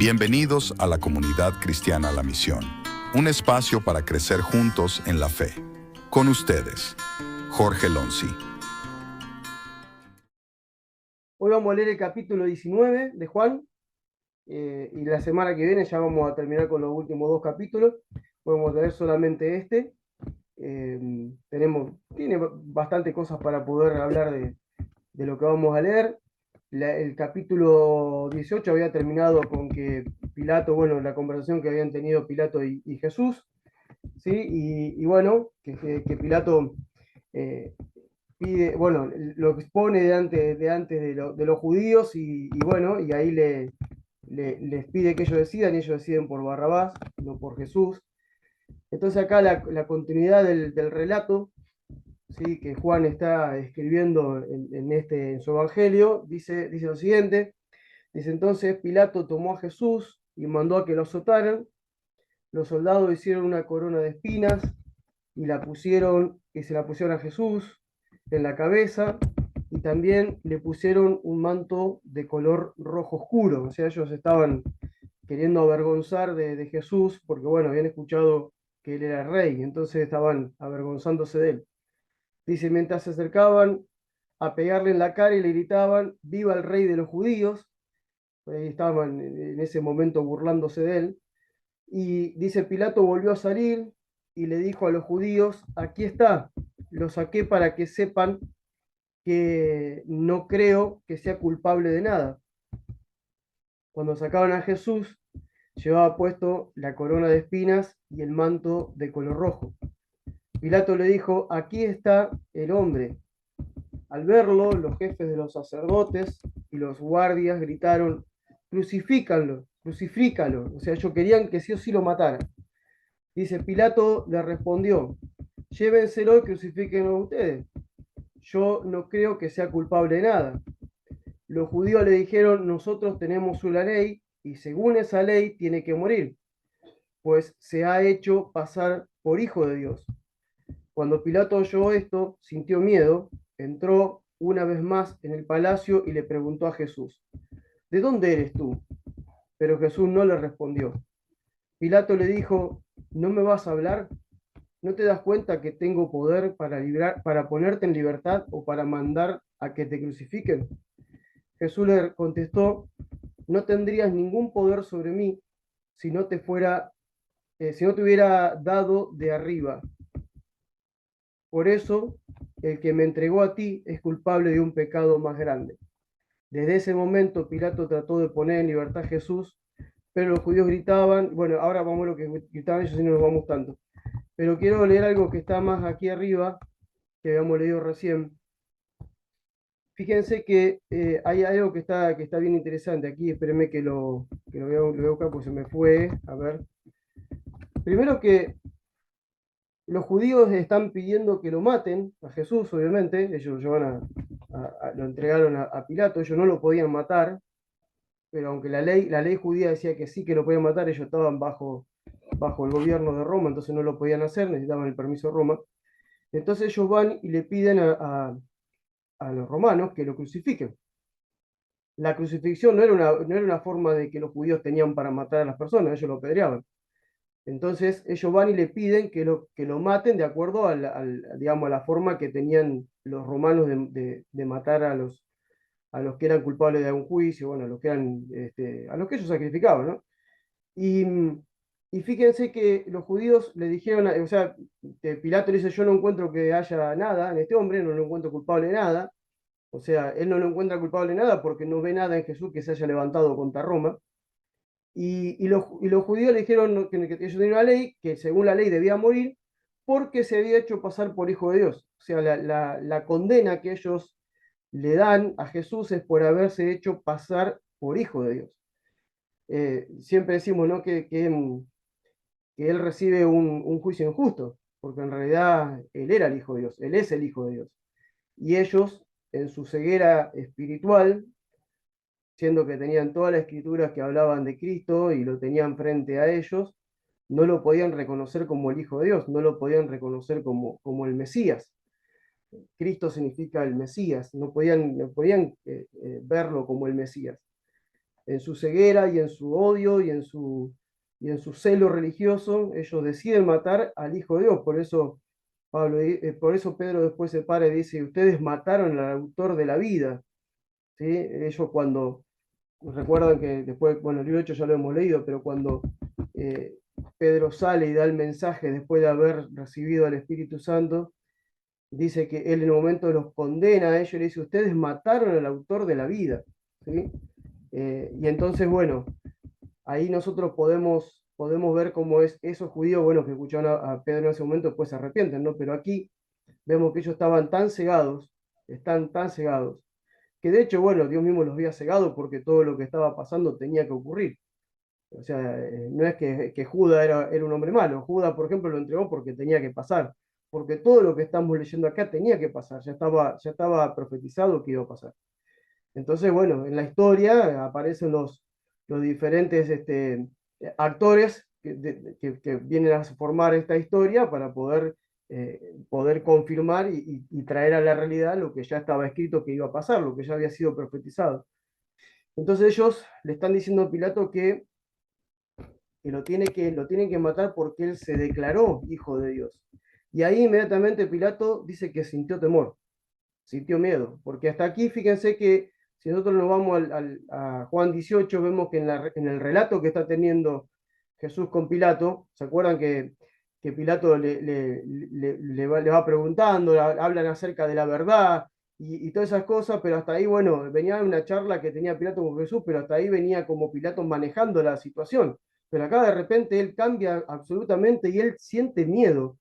Bienvenidos a la comunidad cristiana La Misión, un espacio para crecer juntos en la fe. Con ustedes, Jorge Lonzi. Hoy vamos a leer el capítulo 19 de Juan, y la semana que viene ya vamos a terminar con los últimos dos capítulos. Podemos tener solamente este. Tiene bastante cosas para poder hablar de lo que vamos a leer. El capítulo 18 había terminado con que Pilato, la conversación que habían tenido Pilato y Jesús, ¿sí? Y bueno, que Pilato pide, lo expone de los judíos y ahí les pide que ellos decidan, y ellos deciden por Barrabás, no por Jesús. Entonces acá la continuidad del relato, ¿sí?, que Juan está escribiendo en su evangelio, dice lo siguiente. Dice: entonces Pilato tomó a Jesús y mandó a que lo azotaran. Los soldados hicieron una corona de espinas y se la pusieron a Jesús en la cabeza, y también le pusieron un manto de color rojo oscuro. O sea, ellos estaban queriendo avergonzar de Jesús porque, habían escuchado que él era rey, entonces estaban avergonzándose de él. Dice: mientras se acercaban a pegarle en la cara y le gritaban: ¡viva el rey de los judíos! Ahí estaban en ese momento burlándose de él. Y dice: Pilato volvió a salir y le dijo a los judíos: aquí está, lo saqué para que sepan que no creo que sea culpable de nada. Cuando sacaban a Jesús, llevaba puesto la corona de espinas y el manto de color rojo. Pilato le dijo: aquí está el hombre. Al verlo, los jefes de los sacerdotes y los guardias gritaron: crucifícalo, crucifícalo. O sea, ellos querían que sí o sí lo mataran. Dice: Pilato le respondió: llévenselo y crucifíquenlo ustedes. Yo no creo que sea culpable de nada. Los judíos le dijeron: nosotros tenemos una ley y según esa ley tiene que morir, pues se ha hecho pasar por hijo de Dios. Cuando Pilato oyó esto, sintió miedo, entró una vez más en el palacio y le preguntó a Jesús: ¿de dónde eres tú? Pero Jesús no le respondió. Pilato le dijo: ¿no me vas a hablar? ¿No te das cuenta que tengo poder para ponerte en libertad o para mandar a que te crucifiquen? Jesús le contestó: no tendrías ningún poder sobre mí si no te hubiera dado de arriba. Por eso, el que me entregó a ti es culpable de un pecado más grande. Desde ese momento, Pilato trató de poner en libertad a Jesús, pero los judíos gritaban. Ahora vamos a lo que gritaban ellos y no nos vamos tanto. Pero quiero leer algo que está más aquí arriba, que habíamos leído recién. Fíjense que hay algo que está bien interesante aquí. Espérenme que lo voy a buscar porque se me fue. A ver. Primero, que los judíos están pidiendo que lo maten a Jesús, obviamente. Ellos lo entregaron a Pilato. Ellos no lo podían matar, pero aunque la ley judía decía que sí que lo podían matar, ellos estaban bajo el gobierno de Roma, entonces no lo podían hacer, necesitaban el permiso de Roma. Entonces ellos van y le piden a los romanos que lo crucifiquen. La crucifixión no era una forma de que los judíos tenían para matar a las personas, ellos lo apedreaban. Entonces ellos van y le piden que lo maten de acuerdo digamos, a la forma que tenían los romanos de matar a los que eran culpables de algún juicio, a los que ellos sacrificaban, ¿no? Y fíjense que los judíos le dijeron, Pilato le dice: yo no encuentro que haya nada en este hombre, no lo encuentro culpable de nada. O sea, él no lo encuentra culpable de nada porque no ve nada en Jesús que se haya levantado contra Roma. Y los judíos le dijeron que ellos tenían una ley, que según la ley debía morir porque se había hecho pasar por hijo de Dios. O sea, la condena que ellos le dan a Jesús es por haberse hecho pasar por hijo de Dios. Siempre decimos, ¿no?, que él recibe un juicio injusto, porque en realidad él era el hijo de Dios, él es el hijo de Dios. Y ellos, en su ceguera espiritual, siendo que tenían todas las escrituras que hablaban de Cristo y lo tenían frente a ellos, no lo podían reconocer como el Hijo de Dios, no lo podían reconocer como el Mesías. Cristo significa el Mesías, no podían verlo como el Mesías. en su ceguera y en su odio y en su celo religioso, ellos deciden matar al Hijo de Dios. Por eso, por eso Pedro después se para y dice, ustedes mataron al autor de la vida. ¿Sí? Ellos cuando, recuerdan que después, bueno, el libro 8 ya lo hemos leído, pero cuando eh, Pedro sale y da el mensaje después de haber recibido al Espíritu Santo, dice que él en un momento los condena a ellos y le dice, ustedes mataron al autor de la vida. ¿Sí? Y entonces, bueno, ahí nosotros podemos ver cómo es esos judíos, bueno, que escucharon a Pedro en ese momento, pues se arrepienten, ¿no? Pero aquí vemos que ellos estaban tan cegados, están tan cegados, que de hecho, bueno, Dios mismo los había cegado porque todo lo que estaba pasando tenía que ocurrir. O sea, no es que Judas era un hombre malo. Judas, por ejemplo, lo entregó porque tenía que pasar. Porque todo lo que estamos leyendo acá tenía que pasar. Ya estaba profetizado que iba a pasar. Entonces, bueno, en la historia aparecen los diferentes actores que vienen a formar esta historia para poder confirmar y traer a la realidad lo que ya estaba escrito que iba a pasar, lo que ya había sido profetizado. Entonces ellos le están diciendo a Pilato que lo tienen que matar porque él se declaró hijo de Dios. Y ahí inmediatamente Pilato dice que sintió temor, sintió miedo, porque hasta aquí fíjense que si nosotros nos vamos a Juan 18, vemos que en el relato que está teniendo Jesús con Pilato, ¿se acuerdan que Pilato le va preguntando, hablan acerca de la verdad y todas esas cosas, pero hasta ahí, bueno, venía una charla que tenía Pilato con Jesús, pero hasta ahí venía como Pilato manejando la situación. Pero acá de repente él cambia absolutamente y él siente miedo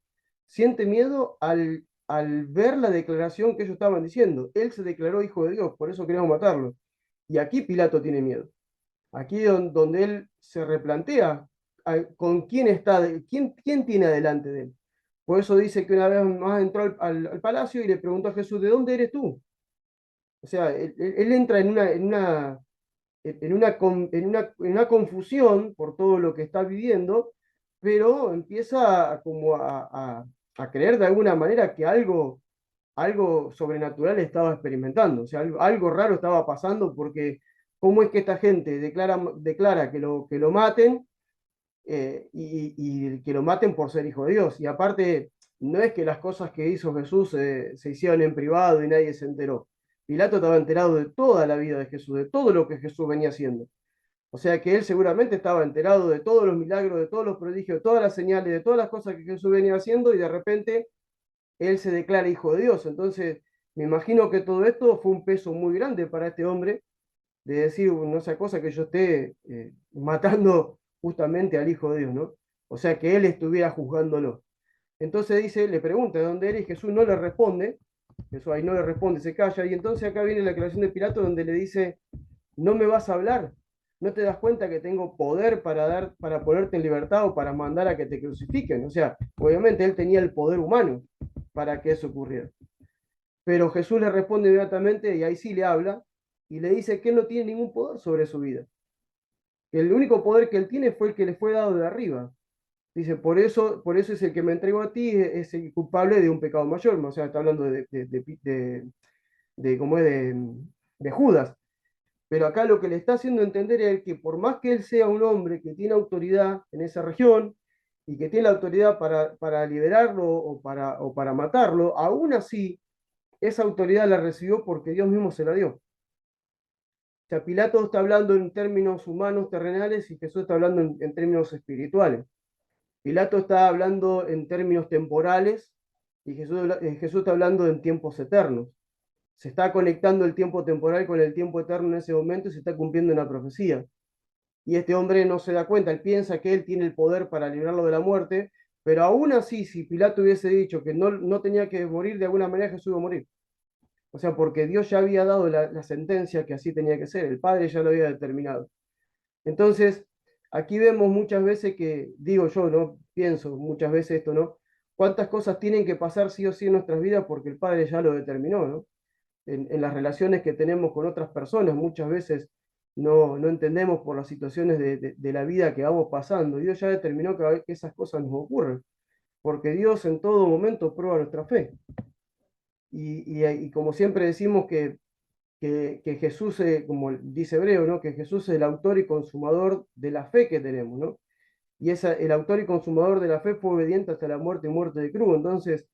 al ver la declaración que ellos estaban diciendo. Él se declaró hijo de Dios, por eso queríamos matarlo. Y aquí Pilato tiene miedo. Aquí donde él se replantea con quién está, quién tiene adelante de él. Por eso dice que una vez más entró al palacio y le preguntó a Jesús, ¿de dónde eres tú? O sea, él entra en una confusión por todo lo que está viviendo, pero empieza como a creer de alguna manera que algo sobrenatural estaba experimentando, o sea, algo raro estaba pasando porque cómo es que esta gente declara que lo maten y que lo maten por ser hijo de Dios. Y aparte, no es que las cosas que hizo Jesús se hicieron en privado y nadie se enteró. Pilato estaba enterado de toda la vida de Jesús, de todo lo que Jesús venía haciendo. O sea que él seguramente estaba enterado de todos los milagros, de todos los prodigios, de todas las señales, de todas las cosas que Jesús venía haciendo y de repente él se declara hijo de Dios. Entonces, me imagino que todo esto fue un peso muy grande para este hombre de decir, no sea cosa que yo esté matando justamente al hijo de Dios, ¿no? O sea, que él estuviera juzgándolo. Entonces dice, le pregunta de dónde eres y Jesús no le responde. Jesús ahí no le responde, se calla. Y entonces acá viene la declaración de Pilato donde le dice, no me vas a hablar. ¿No te das cuenta que tengo poder para ponerte en libertad o para mandar a que te crucifiquen? O sea, obviamente él tenía el poder humano para que eso ocurriera. Pero Jesús le responde inmediatamente y ahí sí le habla y le dice que él no tiene ningún poder sobre su vida. Que el único poder que él tiene fue el que le fue dado de arriba. Dice, por eso es el que me entregó a ti, es el culpable de un pecado mayor. O sea, está hablando ¿cómo es? De Judas. Pero acá lo que le está haciendo entender es que por más que él sea un hombre que tiene autoridad en esa región y que tiene la autoridad para liberarlo o para matarlo, aún así esa autoridad la recibió porque Dios mismo se la dio. O sea, Pilato está hablando en términos humanos, terrenales, y Jesús está hablando en términos espirituales. Pilato está hablando en términos temporales y Jesús está hablando en tiempos eternos. Se está conectando el tiempo temporal con el tiempo eterno en ese momento y se está cumpliendo una profecía. Y este hombre no se da cuenta, él piensa que él tiene el poder para librarlo de la muerte, pero aún así, si Pilato hubiese dicho que no tenía que morir, de alguna manera Jesús iba a morir. O sea, porque Dios ya había dado la sentencia que así tenía que ser, el Padre ya lo había determinado. Entonces, aquí vemos muchas veces que, digo yo, ¿no? Pienso muchas veces esto, ¿no? ¿Cuántas cosas tienen que pasar sí o sí en nuestras vidas porque el Padre ya lo determinó, ¿no? En las relaciones que tenemos con otras personas, muchas veces no entendemos por las situaciones de la vida que vamos pasando. Dios ya determinó que esas cosas nos ocurren, porque Dios en todo momento prueba nuestra fe. Y como siempre decimos que Jesús, como dice Hebreo, ¿no? Que Jesús es el autor y consumador de la fe que tenemos, ¿no? Y el autor y consumador de la fe fue obediente hasta la muerte y muerte de cruz. Entonces,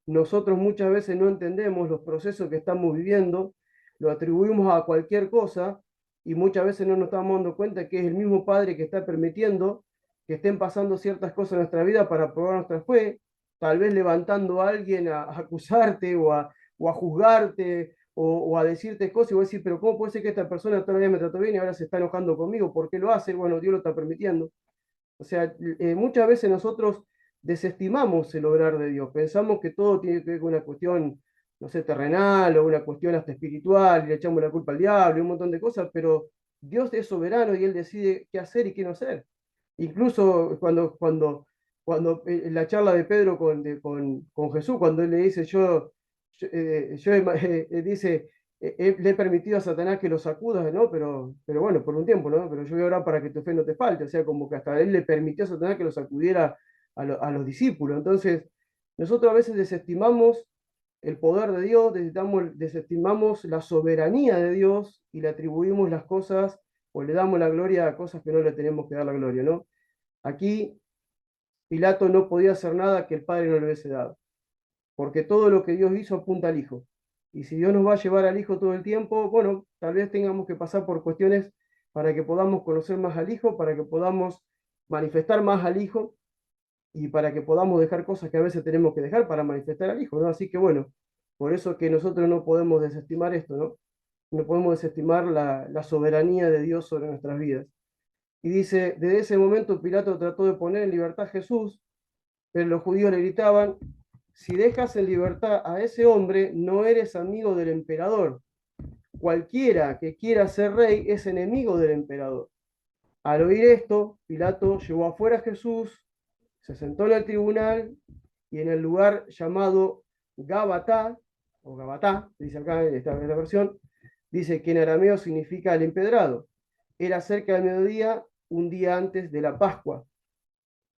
nosotros muchas veces no entendemos los procesos que estamos viviendo, lo atribuimos a cualquier cosa y muchas veces no nos estamos dando cuenta que es el mismo Padre que está permitiendo que estén pasando ciertas cosas en nuestra vida para probar nuestra fe, tal vez levantando a alguien a acusarte o a juzgarte o a decirte cosas y vos decís, pero ¿cómo puede ser que esta persona todavía me trató bien y ahora se está enojando conmigo? ¿Por qué lo hace? Bueno, Dios lo está permitiendo. O sea, muchas veces nosotros desestimamos el obrar de Dios, pensamos que todo tiene que ver con una cuestión, no sé, terrenal o una cuestión hasta espiritual, y le echamos la culpa al diablo y un montón de cosas, pero Dios es soberano y Él decide qué hacer y qué no hacer. Incluso cuando la charla de Pedro con Jesús, cuando Él le dice, dice, le he permitido a Satanás que lo sacudas, ¿no? Pero bueno, por un tiempo, ¿no? Pero yo voy a orar para que tu fe no te falte. O sea, como que hasta él le permitió a Satanás que lo sacudiera a los discípulos. Entonces, nosotros a veces desestimamos el poder de Dios, desestimamos la soberanía de Dios y le atribuimos las cosas o le damos la gloria a cosas que no le tenemos que dar la gloria, ¿no? Aquí Pilato no podía hacer nada que el Padre no le hubiese dado, porque todo lo que Dios hizo apunta al Hijo. Y si Dios nos va a llevar al Hijo todo el tiempo, bueno, tal vez tengamos que pasar por cuestiones para que podamos conocer más al Hijo, para que podamos manifestar más al Hijo y para que podamos dejar cosas que a veces tenemos que dejar para manifestar al Hijo, ¿no? Así que bueno, por eso que nosotros no podemos desestimar esto, ¿no? No podemos desestimar la soberanía de Dios sobre nuestras vidas. Y dice, desde ese momento Pilato trató de poner en libertad a Jesús, pero los judíos le gritaban, si dejas en libertad a ese hombre, no eres amigo del emperador. Cualquiera que quiera ser rey es enemigo del emperador. Al oír esto, Pilato llevó afuera a Jesús, se sentó en el tribunal y en el lugar llamado Gabatá, o Gabatá, dice acá en esta versión, dice que en arameo significa el empedrado. Era cerca del mediodía, un día antes de la Pascua.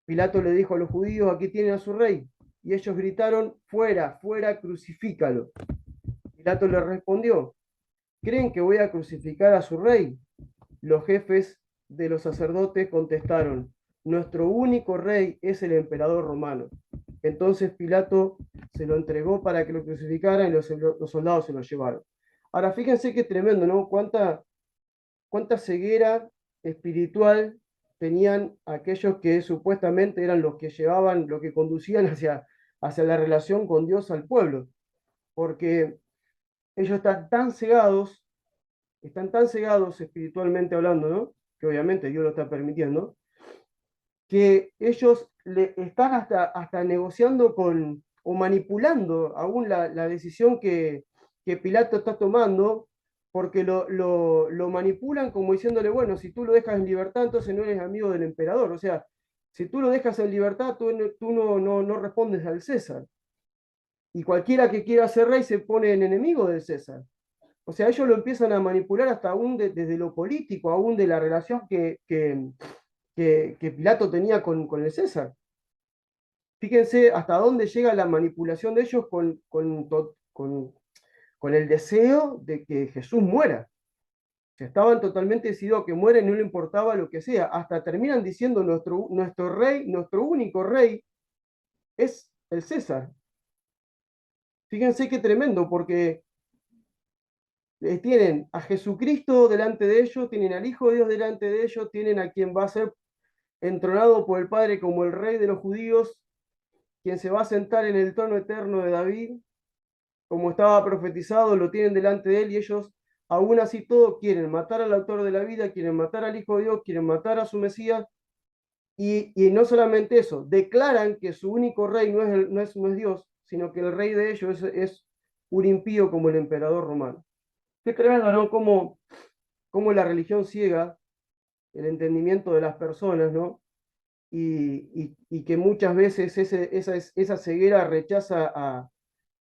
Pilato le dijo a los judíos, aquí tienen a su rey. Y ellos gritaron, fuera, fuera, crucifícalo. Pilato le respondió, ¿creen que voy a crucificar a su rey? Los jefes de los sacerdotes contestaron, nuestro único rey es el emperador romano. Entonces Pilato se lo entregó para que lo crucificaran y los soldados se lo llevaron. Ahora fíjense qué tremendo, ¿no? Cuánta ceguera espiritual tenían aquellos que supuestamente eran los que llevaban, los que conducían hacia la relación con Dios al pueblo, porque ellos están tan cegados espiritualmente hablando, ¿no? Que obviamente Dios lo está permitiendo, que ellos están hasta negociando o manipulando aún la decisión que Pilato está tomando, porque lo manipulan como diciéndole, bueno, si tú lo dejas en libertad, entonces no eres amigo del emperador. O sea, si tú lo dejas en libertad, tú no respondes al César. Y cualquiera que quiera ser rey se pone en enemigo del César. O sea, ellos lo empiezan a manipular hasta aún desde lo político, aún de la relación que Pilato tenía con el César. Fíjense hasta dónde llega la manipulación de ellos con el deseo de que Jesús muera. O sea, estaban totalmente decididos a que muera y no le importaba lo que sea. Hasta terminan diciendo nuestro rey, nuestro único rey es el César. Fíjense qué tremendo, porque tienen a Jesucristo delante de ellos, tienen al Hijo de Dios delante de ellos, tienen a quien va a ser entronado por el Padre como el Rey de los judíos, quien se va a sentar en el trono eterno de David, como estaba profetizado, lo tienen delante de él y ellos, aún así todo, quieren matar al autor de la vida, quieren matar al Hijo de Dios, quieren matar a su Mesías, y no solamente eso, declaran que su único rey no es Dios, sino que el rey de ellos es un impío como el emperador romano. Qué tremendo, ¿no? Cómo la religión ciega el entendimiento de las personas, ¿no? Y que muchas veces esa ceguera rechaza a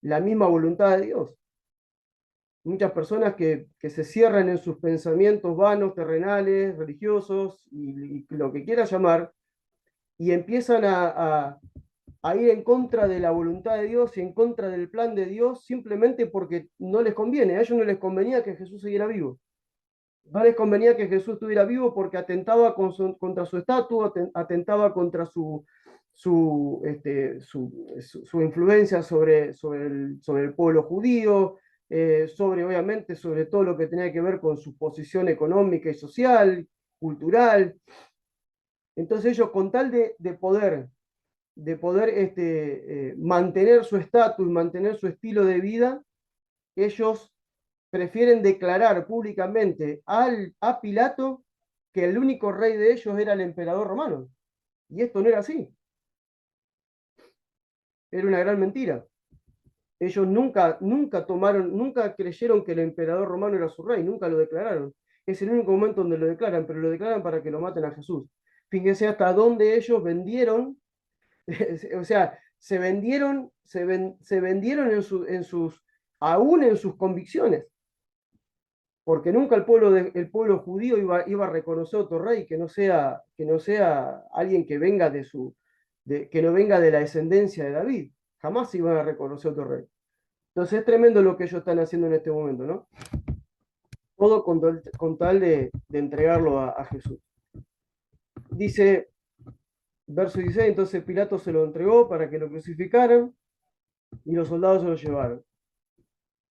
la misma voluntad de Dios. Muchas personas que se cierran en sus pensamientos vanos, terrenales, religiosos, y lo que quiera llamar, y empiezan a ir en contra de la voluntad de Dios y en contra del plan de Dios simplemente porque no les conviene. A ellos no les convenía que Jesús siguiera vivo. No les convenía que Jesús estuviera vivo porque atentaba contra su estatua, atentaba contra su influencia sobre el pueblo judío, obviamente, sobre todo lo que tenía que ver con su posición económica y social, cultural. Entonces ellos, con tal de poder mantener su estatus y mantener su estilo de vida, ellos prefieren declarar públicamente a Pilato que el único rey de ellos era el emperador romano. Y esto no era así. Era una gran mentira. Ellos nunca creyeron que el emperador romano era su rey, nunca lo declararon. Es el único momento donde lo declaran, pero lo declaran para que lo maten a Jesús. Fíjense hasta dónde ellos vendieron, o sea, se vendieron aún en sus convicciones, porque nunca el pueblo judío iba a reconocer otro rey que no sea alguien que venga que no venga de la descendencia de David. Jamás iban a reconocer otro rey. Entonces es tremendo lo que ellos están haciendo en este momento, ¿no? Todo con tal de entregarlo a Jesús. Dice, verso 16, entonces Pilato se lo entregó para que lo crucificaran y los soldados se lo llevaron.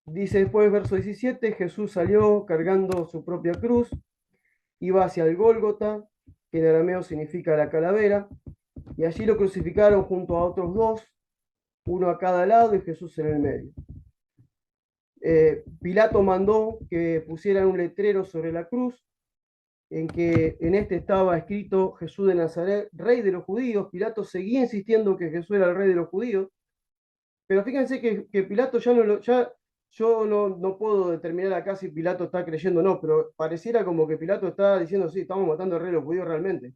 Dice después, verso 17, Jesús salió cargando su propia cruz, iba hacia el Gólgota, que en arameo significa la calavera, y allí lo crucificaron junto a otros dos, uno a cada lado y Jesús en el medio. Pilato mandó que pusieran un letrero sobre la cruz en que en este estaba escrito Jesús de Nazaret, rey de los judíos. Pilato seguía insistiendo que Jesús era el rey de los judíos, pero fíjense que Pilato yo no puedo determinar acá si Pilato está creyendo o no, pero pareciera como que Pilato está diciendo, sí, estamos matando al rey de los judíos realmente,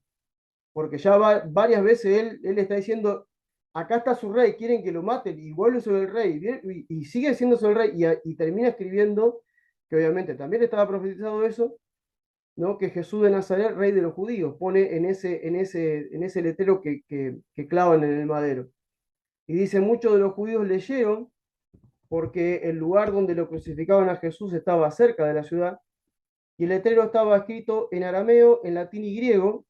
porque ya varias veces él está diciendo, acá está su rey, quieren que lo maten, y vuelve sobre el rey, y sigue siendo sobre el rey, y termina escribiendo, que obviamente también estaba profetizado eso, ¿no? Que Jesús de Nazaret, rey de los judíos, pone en ese letrero que clavan en el madero. Y dice, muchos de los judíos leyeron, porque el lugar donde lo crucificaban a Jesús estaba cerca de la ciudad, y el letrero estaba escrito en arameo, en latín y griego,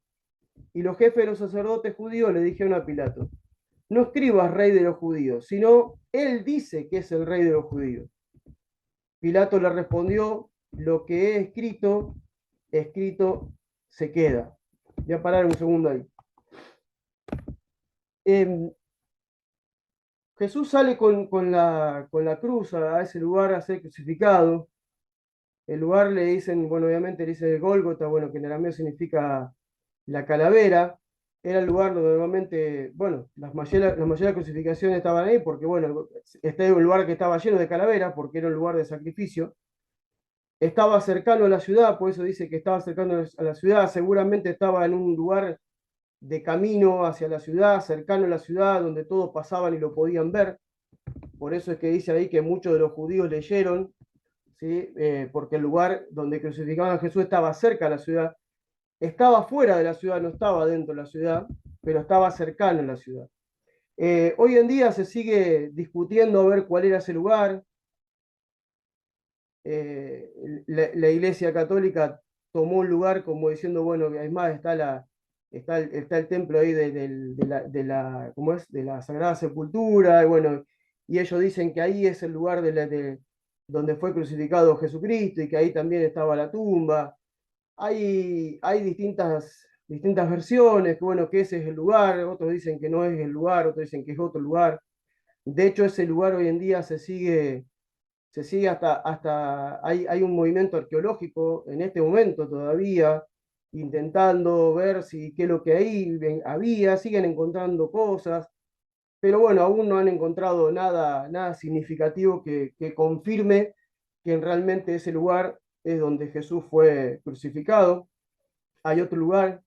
y los jefes de los sacerdotes judíos le dijeron a Pilato, no escribas rey de los judíos, sino él dice que es el rey de los judíos. Pilato le respondió, lo que he escrito se queda. Voy a parar un segundo ahí. Jesús sale con la cruz a ese lugar a ser crucificado. El lugar le dicen, bueno, obviamente le dicen el Gólgota, bueno, que en arameo significa la calavera. Era el lugar donde normalmente, bueno, las mayores crucificaciones estaban ahí, porque, bueno, este era un lugar que estaba lleno de calaveras, porque era un lugar de sacrificio. Estaba cercano a la ciudad, por eso dice que estaba cercano a la ciudad, seguramente estaba en un lugar de camino hacia la ciudad, cercano a la ciudad, donde todos pasaban y lo podían ver. Por eso es que dice ahí que muchos de los judíos leyeron, ¿sí? Porque el lugar donde crucificaban a Jesús estaba cerca a la ciudad. Estaba fuera de la ciudad, no estaba dentro de la ciudad, pero estaba cercano a la ciudad. Hoy en día se sigue discutiendo a ver cuál era ese lugar. La Iglesia Católica tomó un lugar como diciendo, bueno, además está el templo ahí ¿cómo es? De la Sagrada Sepultura, y bueno, y ellos dicen que ahí es el lugar donde fue crucificado Jesucristo y que ahí también estaba la tumba. Hay distintas versiones, que bueno, que ese es el lugar, otros dicen que no es el lugar, otros dicen que es otro lugar. De hecho, ese lugar hoy en día se sigue hay un movimiento arqueológico en este momento todavía, intentando ver qué es lo que ahí había, siguen encontrando cosas, pero bueno, aún no han encontrado nada significativo que confirme que realmente ese lugar es donde Jesús fue crucificado. Hay otro lugar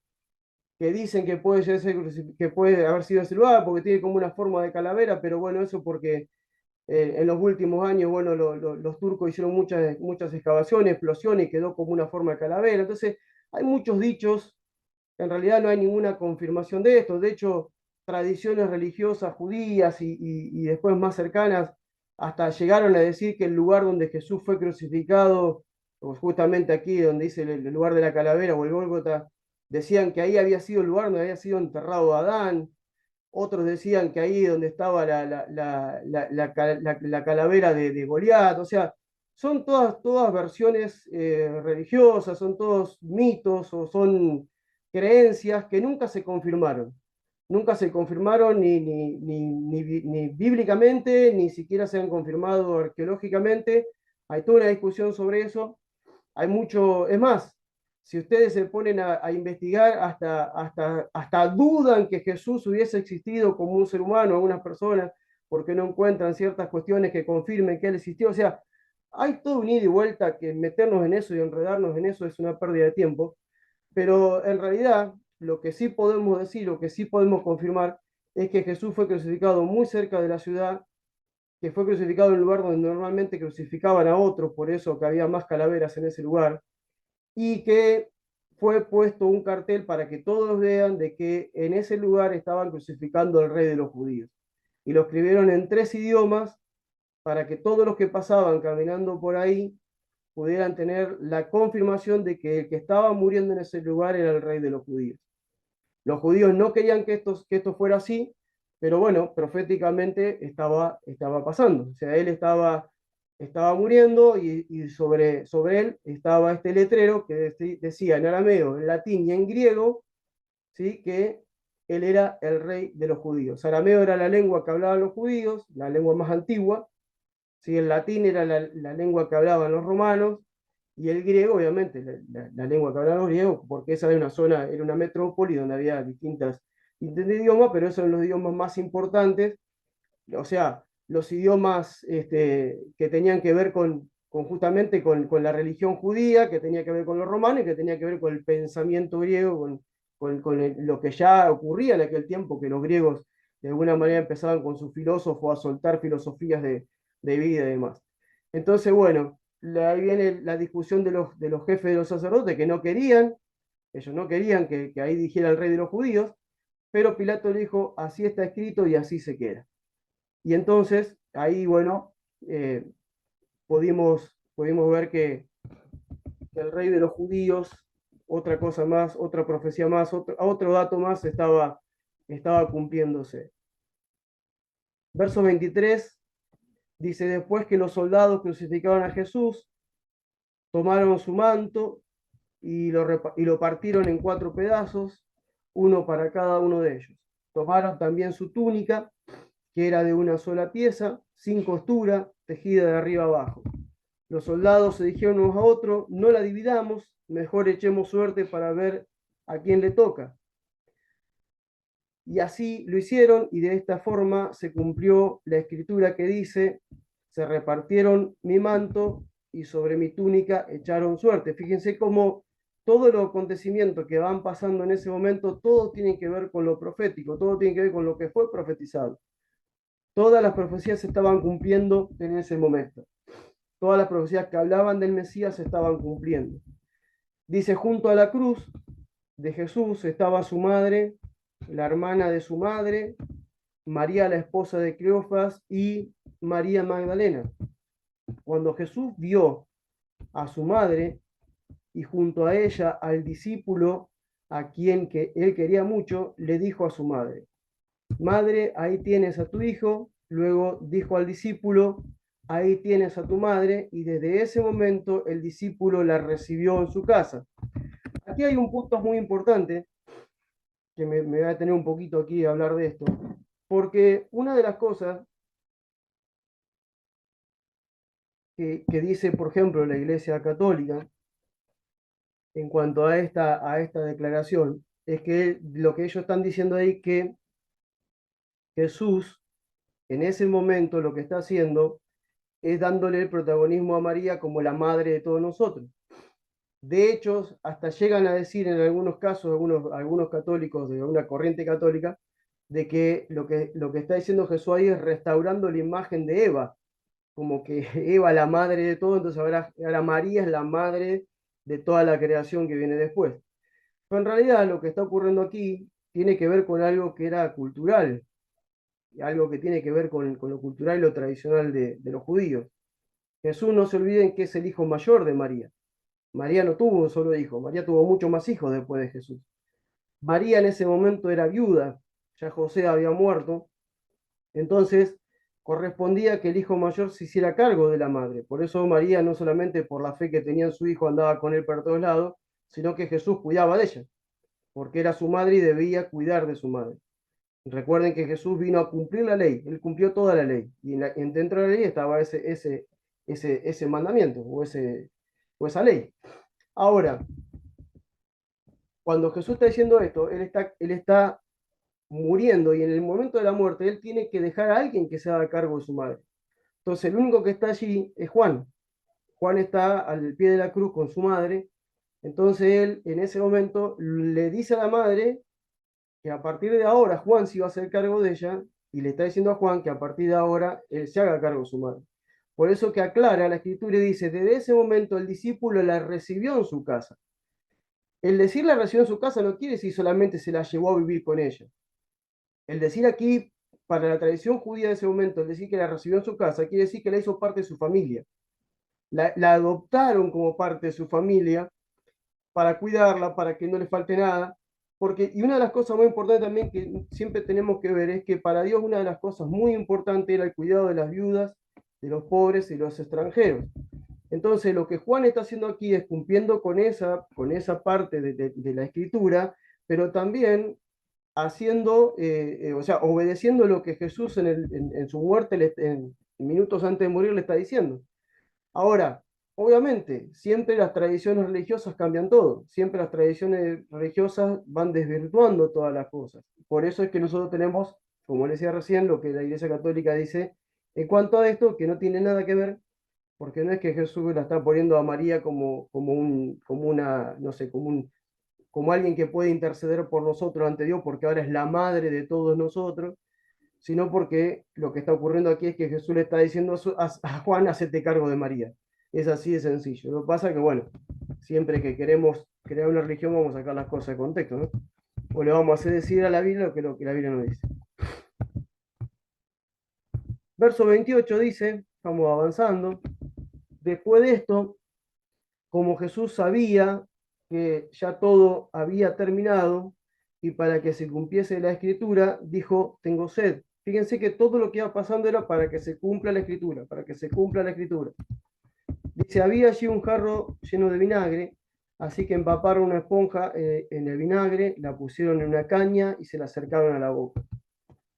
que dicen que puede haber sido ese lugar porque tiene como una forma de calavera, pero bueno, eso porque en los últimos años, bueno, los turcos hicieron muchas excavaciones, explosiones, y quedó como una forma de calavera. Entonces, hay muchos dichos, en realidad no hay ninguna confirmación de esto. De hecho, tradiciones religiosas judías y después más cercanas, hasta llegaron a decir que el lugar donde Jesús fue crucificado, o justamente aquí donde dice el lugar de la calavera o el Gólgota, decían que ahí había sido el lugar donde había sido enterrado Adán. Otros decían que ahí donde estaba la calavera de Goliat. O sea, son todas versiones religiosas, son todos mitos o son creencias que nunca se confirmaron. Nunca se confirmaron ni bíblicamente, ni siquiera se han confirmado arqueológicamente. Hay toda una discusión sobre eso. Hay mucho, es más, si ustedes se ponen a investigar, hasta dudan que Jesús hubiese existido como un ser humano, algunas personas, porque no encuentran ciertas cuestiones que confirmen que él existió. O sea, hay todo un ida y vuelta que meternos en eso y enredarnos en eso es una pérdida de tiempo, pero en realidad lo que sí podemos decir, lo que sí podemos confirmar, es que Jesús fue crucificado muy cerca de la ciudad, que fue crucificado en un lugar donde normalmente crucificaban a otros, por eso que había más calaveras en ese lugar, y que fue puesto un cartel para que todos vean de que en ese lugar estaban crucificando al rey de los judíos. Y lo escribieron en 3 idiomas para que todos los que pasaban caminando por ahí pudieran tener la confirmación de que el que estaba muriendo en ese lugar era el rey de los judíos. Los judíos no querían que esto fuera así, pero bueno, proféticamente estaba pasando. O sea, él estaba muriendo y sobre él estaba este letrero que decía en arameo, en latín y en griego, ¿sí? Que él era el rey de los judíos. Arameo era la lengua que hablaban los judíos, la lengua más antigua, ¿sí? El latín era la lengua que hablaban los romanos, y el griego, obviamente, la lengua que hablaban los griegos, porque esa era una zona, era una metrópoli donde había distintos idiomas, pero esos eran los idiomas más importantes. O sea, los idiomas que tenían que ver justamente con la religión judía, que tenía que ver con los romanos y que tenía que ver con el pensamiento griego, lo que ya ocurría en aquel tiempo, que los griegos de alguna manera empezaban con sus filósofos a soltar filosofías de vida y demás. Entonces, bueno, ahí viene la discusión de los jefes de los sacerdotes que no querían, ellos no querían que ahí dijera el rey de los judíos, pero Pilato le dijo, así está escrito y así se queda. Y entonces, ahí, bueno, eh, pudimos ver que el rey de los judíos, otra cosa más, otra profecía más, otro dato más estaba cumpliéndose. Verso 23 dice, después que los soldados crucificaban a Jesús, tomaron su manto y lo partieron en 4 pedazos, uno para cada uno de ellos. Tomaron también su túnica, que era de una sola pieza, sin costura, tejida de arriba abajo. Los soldados se dijeron unos a otros, no la dividamos, mejor echemos suerte para ver a quién le toca. Y así lo hicieron, y de esta forma se cumplió la escritura que dice, se repartieron mi manto y sobre mi túnica echaron suerte. Fíjense cómo todos los acontecimientos que van pasando en ese momento, todo tiene que ver con lo profético, todo tiene que ver con lo que fue profetizado. Todas las profecías se estaban cumpliendo en ese momento. Todas las profecías que hablaban del Mesías se estaban cumpliendo. Dice, junto a la cruz de Jesús estaba su madre, la hermana de su madre, María la esposa de Cleofas y María Magdalena. Cuando Jesús vio a su madre y junto a ella al discípulo a quien él quería mucho, le dijo a su madre, madre, ahí tienes a tu hijo. Luego dijo al discípulo, ahí tienes a tu madre, y desde ese momento el discípulo la recibió en su casa. Aquí hay un punto muy importante, que me voy a tener un poquito aquí a hablar de esto, porque una de las cosas que dice, por ejemplo, la Iglesia Católica, en cuanto a esta declaración, es que lo que ellos están diciendo ahí, que Jesús, en ese momento, lo que está haciendo es dándole el protagonismo a María como la madre de todos nosotros. De hecho, hasta llegan a decir en algunos casos, algunos católicos de una corriente católica, de que lo que está diciendo Jesús ahí es restaurando la imagen de Eva, como que Eva la madre de todo, entonces ahora María es la madre de toda la creación que viene después. Pero en realidad lo que está ocurriendo aquí tiene que ver con algo que era cultural, algo que tiene que ver con lo cultural y lo tradicional de los judíos. Jesús, no se olviden que es el hijo mayor de María. María no tuvo un solo hijo, María tuvo muchos más hijos después de Jesús. María en ese momento era viuda, ya José había muerto, entonces correspondía que el hijo mayor se hiciera cargo de la madre. Por eso María, no solamente por la fe que tenía en su hijo, andaba con él para todos lados, sino que Jesús cuidaba de ella, porque era su madre y debía cuidar de su madre. Recuerden que Jesús vino a cumplir la ley, él cumplió toda la ley, y dentro de la ley estaba ese mandamiento o esa ley. Ahora, cuando Jesús está diciendo esto, él está muriendo y en el momento de la muerte él tiene que dejar a alguien que se haga cargo de su madre. Entonces el único que está allí es Juan. Juan está al pie de la cruz con su madre. Entonces él en ese momento le dice a la madre que a partir de ahora Juan se iba a hacer cargo de ella y le está diciendo a Juan que a partir de ahora él se haga cargo de su madre. Por eso que aclara la escritura y dice, desde ese momento el discípulo la recibió en su casa. El decir la recibió en su casa no quiere decir solamente se la llevó a vivir con ella. El decir aquí, para la tradición judía de ese momento, el decir que la recibió en su casa, quiere decir que la hizo parte de su familia. La adoptaron como parte de su familia para cuidarla, para que no le falte nada. Porque, y una de las cosas muy importantes también que siempre tenemos que ver es que para Dios una de las cosas muy importantes era el cuidado de las viudas, de los pobres y los extranjeros. Entonces, lo que Juan está haciendo aquí es cumpliendo con esa parte de la escritura, pero también haciendo, o sea, obedeciendo lo que Jesús en su muerte, en minutos antes de morir, le está diciendo. Ahora, obviamente, siempre las tradiciones religiosas cambian todo, siempre las tradiciones religiosas van desvirtuando todas las cosas. Por eso es que nosotros tenemos, como les decía recién, lo que la Iglesia Católica dice en cuanto a esto, que no tiene nada que ver, porque no es que Jesús la está poniendo a María como una, no sé, como alguien que puede interceder por nosotros ante Dios, porque ahora es la madre de todos nosotros, sino porque lo que está ocurriendo aquí es que Jesús le está diciendo a Juan, hacete cargo de María. Es así de sencillo. Lo que pasa es que, bueno, siempre que queremos crear una religión vamos a sacar las cosas de contexto, ¿no? O le vamos a hacer decir a la Biblia lo que la Biblia nos dice. Verso 28 dice, vamos avanzando, después de esto, como Jesús sabía que ya todo había terminado y para que se cumpliese la escritura, dijo, tengo sed. Fíjense que todo lo que iba pasando era para que se cumpla la escritura, para que se cumpla la escritura. Dice, había allí un jarro lleno de vinagre, así que empaparon una esponja en el vinagre, la pusieron en una caña y se la acercaron a la boca.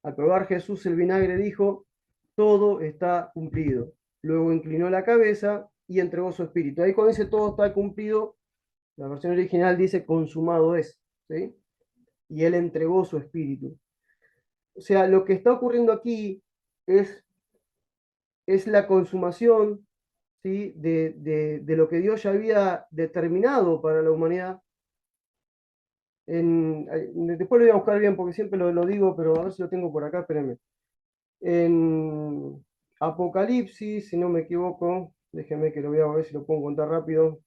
Al probar Jesús el vinagre dijo, todo está cumplido. Luego inclinó la cabeza y entregó su espíritu. Ahí cuando dice todo está cumplido, la versión original dice consumado es, ¿sí? Y él entregó su espíritu. O sea, lo que está ocurriendo aquí es, es la consumación, ¿sí? de lo que Dios ya había determinado para la humanidad. Después lo voy a buscar bien porque siempre lo digo, pero a ver si lo tengo por acá, espérenme. En Apocalipsis, si no me equivoco, déjenme que lo voy a ver si lo puedo encontrar rápido.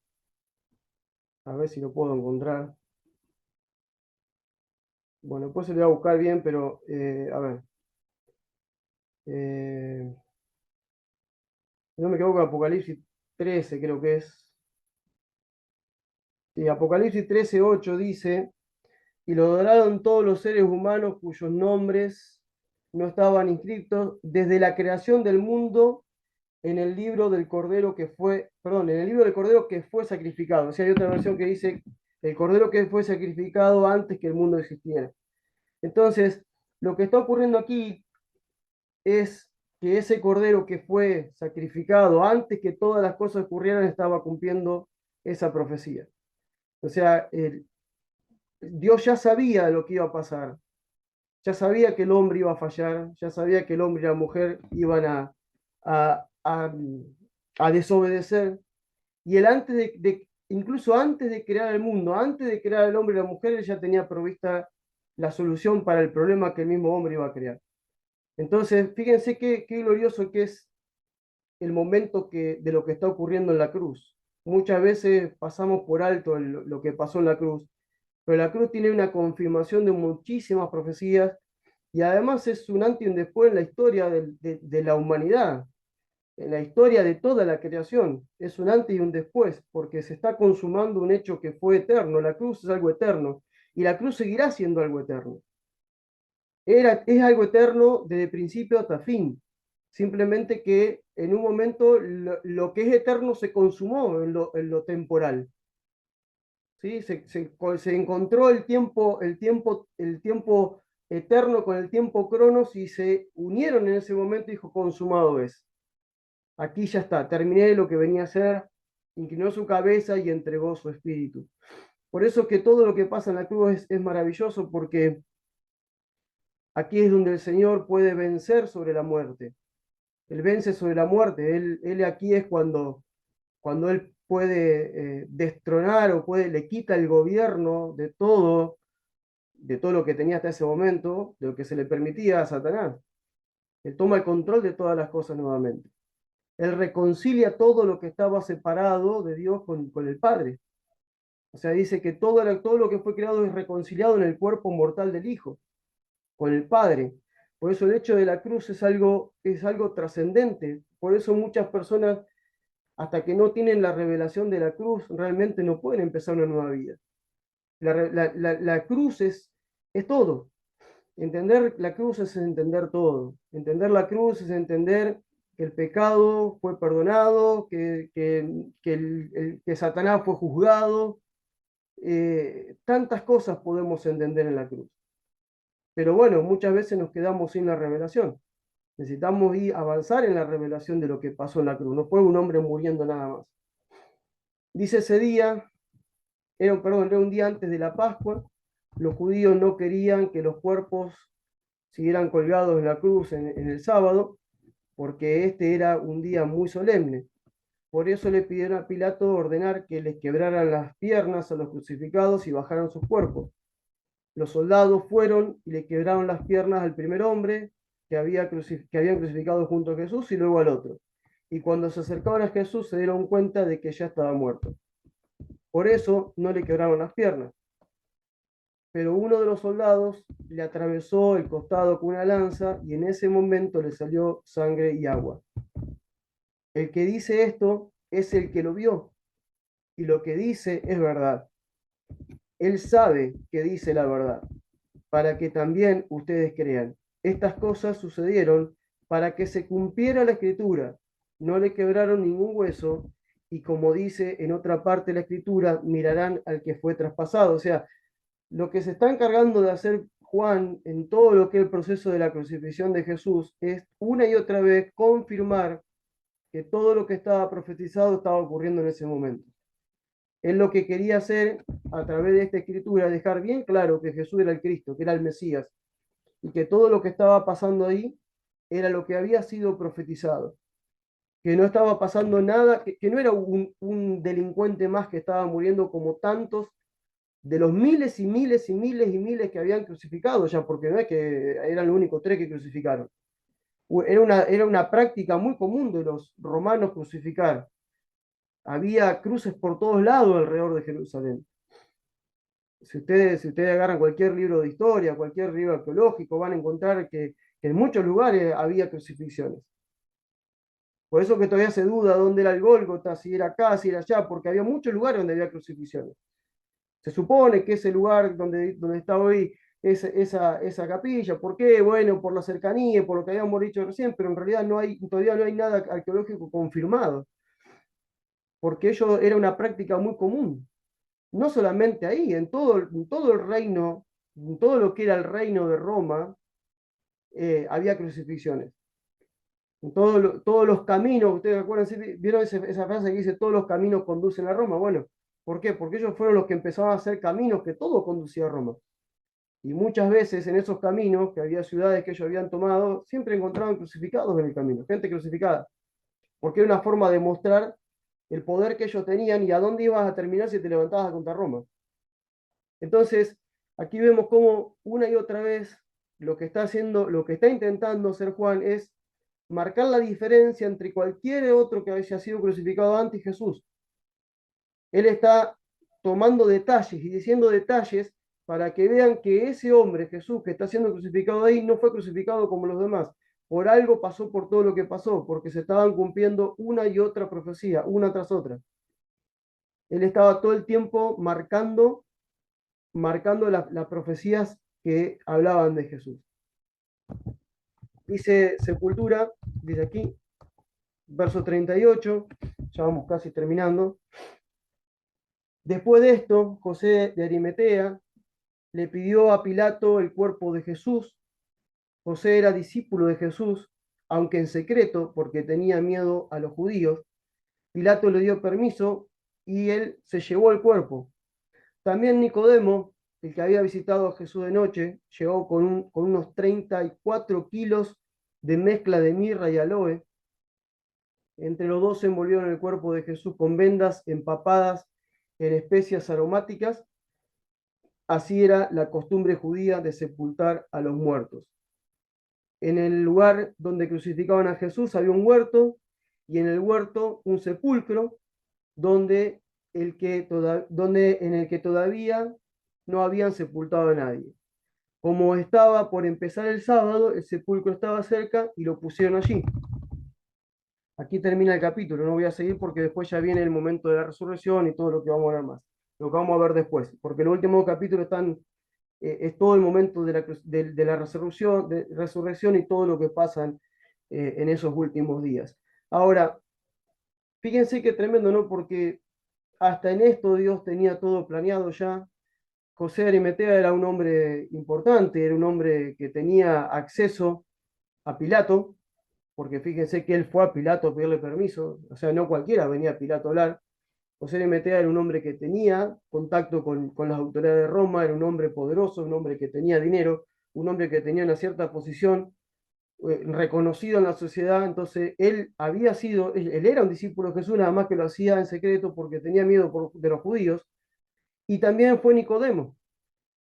A ver si lo puedo encontrar. Bueno, pues se lo voy a buscar bien, pero a ver. Si no me equivoco, Apocalipsis 13 creo que es. Sí, Apocalipsis 13:8 dice, y lo adoraron todos los seres humanos cuyos nombres no estaban inscritos desde la creación del mundo en el libro del Cordero que fue, perdón, en el libro del Cordero que fue sacrificado. O sea, hay otra versión que dice el Cordero que fue sacrificado antes que el mundo existiera. Entonces, lo que está ocurriendo aquí es que ese Cordero que fue sacrificado antes que todas las cosas ocurrieran estaba cumpliendo esa profecía. O sea, Dios ya sabía lo que iba a pasar, ya sabía que el hombre iba a fallar, ya sabía que el hombre y la mujer iban a, a, a desobedecer, y él incluso antes de crear el mundo, antes de crear el hombre y la mujer, él ya tenía provista la solución para el problema que el mismo hombre iba a crear. Entonces, fíjense qué glorioso que es el momento de lo que está ocurriendo en la cruz. Muchas veces pasamos por alto lo que pasó en la cruz, pero la cruz tiene una confirmación de muchísimas profecías y además es un antes y un después en la historia de la humanidad, en la historia de toda la creación. Es un antes y un después, porque se está consumando un hecho que fue eterno. La cruz es algo eterno y la cruz seguirá siendo algo eterno. Es algo eterno desde principio hasta fin. Simplemente que en un momento lo que es eterno se consumó en lo temporal. ¿Sí? Se encontró el tiempo eterno con el tiempo cronos y se unieron en ese momento y dijo, consumado es. Aquí ya está, terminé lo que venía a ser, inclinó su cabeza y entregó su espíritu. Por eso que todo lo que pasa en la cruz es maravilloso, porque aquí es donde el Señor puede vencer sobre la muerte. Él vence sobre la muerte. Él aquí es cuando Él puede destronar o le quita el gobierno de todo lo que tenía hasta ese momento, de lo que se le permitía a Satanás. Él toma el control de todas las cosas nuevamente. Él reconcilia todo lo que estaba separado de Dios con el Padre. O sea, dice que todo lo que fue creado es reconciliado en el cuerpo mortal del Hijo, con el Padre. Por eso el hecho de la cruz es algo trascendente. Por eso muchas personas, hasta que no tienen la revelación de la cruz, realmente no pueden empezar una nueva vida. La cruz es todo. Entender la cruz es entender todo. Entender la cruz es entender que el pecado fue perdonado, que Satanás fue juzgado. Tantas cosas podemos entender en la cruz. Pero bueno, muchas veces nos quedamos sin la revelación. Necesitamos avanzar en la revelación de lo que pasó en la cruz. No fue un hombre muriendo nada más. Dice ese día, era un día antes de la Pascua. Los judíos no querían que los cuerpos siguieran colgados en la cruz en el sábado, porque este era un día muy solemne. Por eso le pidieron a Pilato ordenar que les quebraran las piernas a los crucificados y bajaran sus cuerpos. Los soldados fueron y le quebraron las piernas al primer hombre que habían crucificado junto a Jesús y luego al otro. Y cuando se acercaban a Jesús se dieron cuenta de que ya estaba muerto. Por eso no le quebraron las piernas. Pero uno de los soldados le atravesó el costado con una lanza y en ese momento le salió sangre y agua. El que dice esto es el que lo vio y lo que dice es verdad. Él sabe que dice la verdad, para que también ustedes crean. Estas cosas sucedieron para que se cumpliera la escritura. No le quebraron ningún hueso y como dice en otra parte de la escritura, mirarán al que fue traspasado. O sea, lo que se está encargando de hacer Juan en todo lo que es el proceso de la crucifixión de Jesús es una y otra vez confirmar que todo lo que estaba profetizado estaba ocurriendo en ese momento. Él lo que quería hacer a través de esta escritura, dejar bien claro que Jesús era el Cristo, que era el Mesías, y que todo lo que estaba pasando ahí era lo que había sido profetizado, que no estaba pasando nada, que no era un delincuente más que estaba muriendo como tantos de los miles y miles y miles y miles que habían crucificado ya, porque no es que eran los únicos 3 que crucificaron. Era una práctica muy común de los romanos crucificar. Había cruces por todos lados alrededor de Jerusalén. Si ustedes agarran cualquier libro de historia, cualquier libro arqueológico, van a encontrar que en muchos lugares había crucifixiones. Por eso que todavía se duda dónde era el Gólgota, si era acá, si era allá, porque había muchos lugares donde había crucifixiones. Se supone que ese lugar donde está hoy esa capilla, ¿por qué? Bueno, por la cercanía, por lo que habíamos dicho recién, pero en realidad todavía no hay nada arqueológico confirmado, porque ello era una práctica muy común. No solamente ahí, en todo el reino, en todo lo que era el reino de Roma, había crucifixiones. En todos los caminos, ustedes acuerdan, ¿vieron esa frase que dice todos los caminos conducen a Roma? Bueno, ¿por qué? Porque ellos fueron los que empezaron a hacer caminos que todo conducía a Roma. Y muchas veces en esos caminos, que había ciudades que ellos habían tomado, siempre encontraban crucificados en el camino, gente crucificada. Porque era una forma de mostrar el poder que ellos tenían y a dónde ibas a terminar si te levantabas contra Roma. Entonces, aquí vemos cómo una y otra vez lo que está intentando hacer Juan es marcar la diferencia entre cualquier otro que haya sido crucificado antes Jesús. Él está tomando detalles y diciendo detalles para que vean que ese hombre, Jesús, que está siendo crucificado ahí, no fue crucificado como los demás. Por algo pasó por todo lo que pasó, porque se estaban cumpliendo una y otra profecía, una tras otra. Él estaba todo el tiempo marcando las profecías que hablaban de Jesús. Dice sepultura, dice aquí, verso 38, ya vamos casi terminando. Después de esto, José de Arimatea le pidió a Pilato el cuerpo de Jesús. José era discípulo de Jesús, aunque en secreto, porque tenía miedo a los judíos. Pilato le dio permiso y él se llevó el cuerpo. También Nicodemo, el que había visitado a Jesús de noche, llegó con unos 34 kilos de mezcla de mirra y aloe. Entre los dos se envolvieron el cuerpo de Jesús con vendas empapadas en especias aromáticas. Así era la costumbre judía de sepultar a los muertos. En el lugar donde crucificaban a Jesús había un huerto y en el huerto un sepulcro donde en el que todavía no habían sepultado a nadie. Como estaba por empezar el sábado, el sepulcro estaba cerca y lo pusieron allí. Aquí termina el capítulo, no voy a seguir porque después ya viene el momento de la resurrección y todo lo que vamos a ver más, lo que vamos a ver después, porque los últimos capítulos es todo el momento de la resurrección y todo lo que pasa en esos últimos días. Ahora, fíjense qué tremendo, ¿no? Porque hasta en esto Dios tenía todo planeado ya. José de Arimatea era un hombre importante, era un hombre que tenía acceso a Pilato, porque fíjense que él fue a Pilato a pedirle permiso, o sea, no cualquiera venía a Pilato a hablar. José de Arimatea era un hombre que tenía contacto con las autoridades de Roma, era un hombre poderoso, un hombre que tenía dinero, un hombre que tenía una cierta posición, reconocido en la sociedad. Entonces él era un discípulo de Jesús, nada más que lo hacía en secreto porque tenía miedo de los judíos. Y también fue Nicodemo,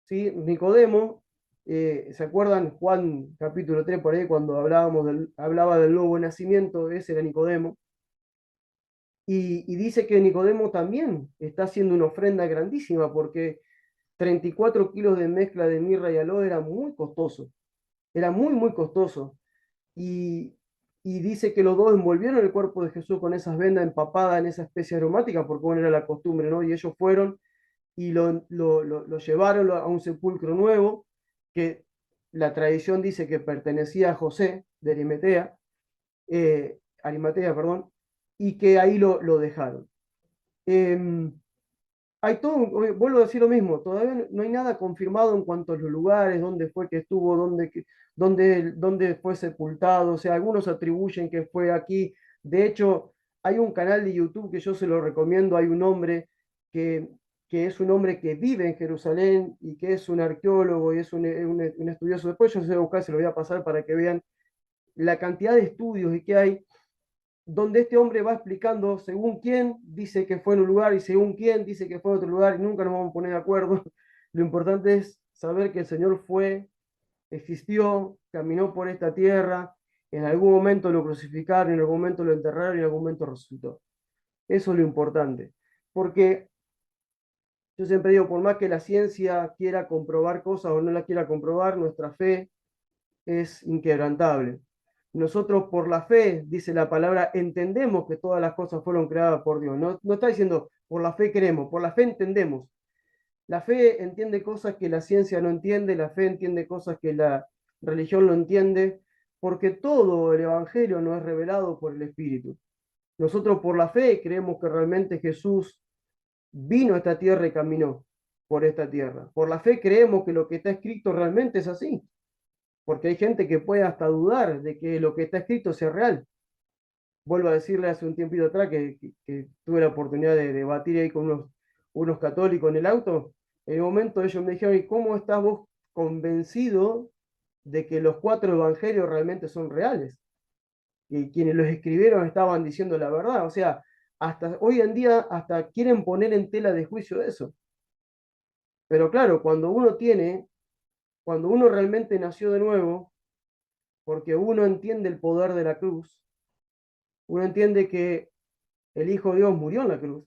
¿sí? Nicodemo, ¿se acuerdan Juan capítulo 3 por ahí cuando hablaba del nuevo nacimiento? Ese era Nicodemo. Y dice que Nicodemo también está haciendo una ofrenda grandísima porque 34 kilos de mezcla de mirra y aloe era muy costoso, era muy, muy costoso. Y, y dice que los dos envolvieron el cuerpo de Jesús con esas vendas empapadas en esa especie aromática, porque bueno, era la costumbre, ¿no? Y ellos fueron y lo llevaron a un sepulcro nuevo, que la tradición dice que pertenecía a José de Arimatea, perdón, y que ahí lo dejaron. Eh, Hay todo, vuelvo a decir lo mismo, todavía no hay nada confirmado en cuanto a los lugares, dónde fue que estuvo, dónde fue sepultado. O sea, algunos atribuyen que fue aquí. De hecho, hay un canal de YouTube que yo se lo recomiendo, hay un hombre que, que es un hombre que vive en Jerusalén y que es un arqueólogo y es un estudioso. Después yo se lo voy a buscar, se lo voy a pasar para que vean la cantidad de estudios y que hay donde este hombre va explicando según quién dice que fue en un lugar y según quién dice que fue en otro lugar y nunca nos vamos a poner de acuerdo. Lo importante es saber que el Señor existió, caminó por esta tierra, en algún momento lo crucificaron, en algún momento lo enterraron y en algún momento resucitó. Eso es lo importante, porque yo siempre digo, por más que la ciencia quiera comprobar cosas o no la quiera comprobar, nuestra fe es inquebrantable. Nosotros por la fe, dice la palabra, entendemos que todas las cosas fueron creadas por Dios. No, no está diciendo por la fe creemos, por la fe entendemos. La fe entiende cosas que la ciencia no entiende, la fe entiende cosas que la religión no entiende, porque todo el Evangelio no es revelado por el Espíritu. Nosotros por la fe creemos que realmente Jesús vino a esta tierra y caminó por esta tierra. Por la fe creemos que lo que está escrito realmente es así, porque hay gente que puede hasta dudar de que lo que está escrito sea real. Vuelvo a decirle hace un tiempito atrás que tuve la oportunidad de debatir ahí con unos católicos en el auto. En el momento ellos me dijeron, ¿y cómo estás vos convencido de que los 4 evangelios realmente son reales? Y quienes los escribieron estaban diciendo la verdad. O sea, hasta hoy en día hasta quieren poner en tela de juicio eso. Pero claro, cuando uno realmente nació de nuevo, porque uno entiende el poder de la cruz, uno entiende que el Hijo de Dios murió en la cruz,